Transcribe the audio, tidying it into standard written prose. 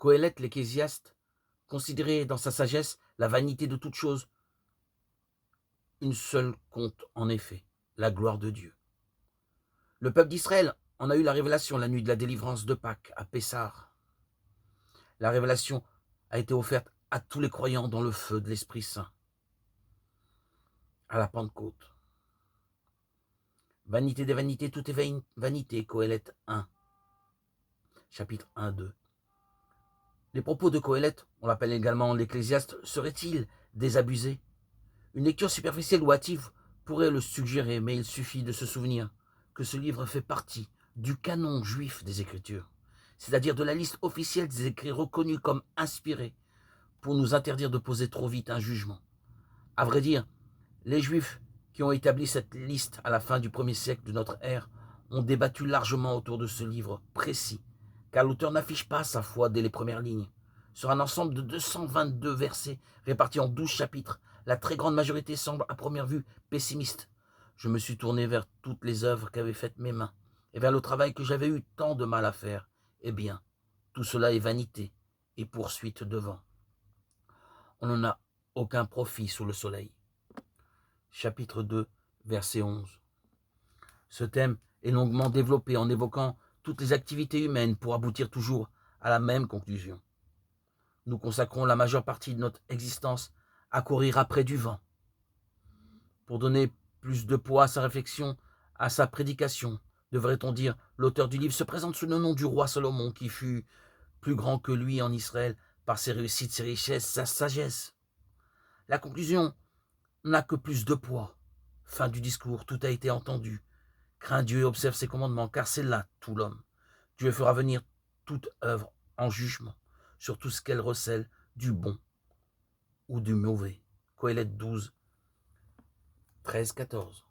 Coëlette l'Ecclésiaste considérait dans sa sagesse la vanité de toute chose. Une seule compte en effet, la gloire de Dieu. Le peuple d'Israël en a eu la révélation la nuit de la délivrance de Pâques à Pessar. La révélation a été offerte à tous les croyants dans le feu de l'Esprit Saint, à la Pentecôte. Vanité des vanités, tout est vanité, Coëlette 1, chapitre 1-2. Les propos de Coëlette, on l'appelle également l'Ecclésiaste, seraient-ils désabusés? Une lecture superficielle ou hâtive pourrait le suggérer, mais il suffit de se souvenir que ce livre fait partie du canon juif des Écritures, c'est-à-dire de la liste officielle des écrits reconnus comme inspirés pour nous interdire de poser trop vite un jugement. À vrai dire, les Juifs qui ont établi cette liste à la fin du 1er siècle de notre ère ont débattu largement autour de ce livre précis, car l'auteur n'affiche pas sa foi dès les premières lignes. Sur un ensemble de 222 versets répartis en 12 chapitres, la très grande majorité semble à première vue pessimiste. Je me suis tourné vers toutes les œuvres qu'avaient faites mes mains, et vers le travail que j'avais eu tant de mal à faire. Eh bien, tout cela est vanité et poursuite de vent. On n'en a aucun profit sous le soleil. Chapitre 2, verset 11. Ce thème est longuement développé en évoquant toutes les activités humaines pour aboutir toujours à la même conclusion. Nous consacrons la majeure partie de notre existence à courir après du vent. Pour donner plus de poids à sa réflexion, à sa prédication, devrait-on dire, l'auteur du livre se présente sous le nom du roi Salomon qui fut plus grand que lui en Israël par ses réussites, ses richesses, sa sagesse. La conclusion n'a que plus de poids. Fin du discours, tout a été entendu. Crains Dieu et observe ses commandements, car c'est là tout l'homme. Dieu fera venir toute œuvre en jugement sur tout ce qu'elle recèle du bon ou du mauvais. Coëlette 12, 13, 14.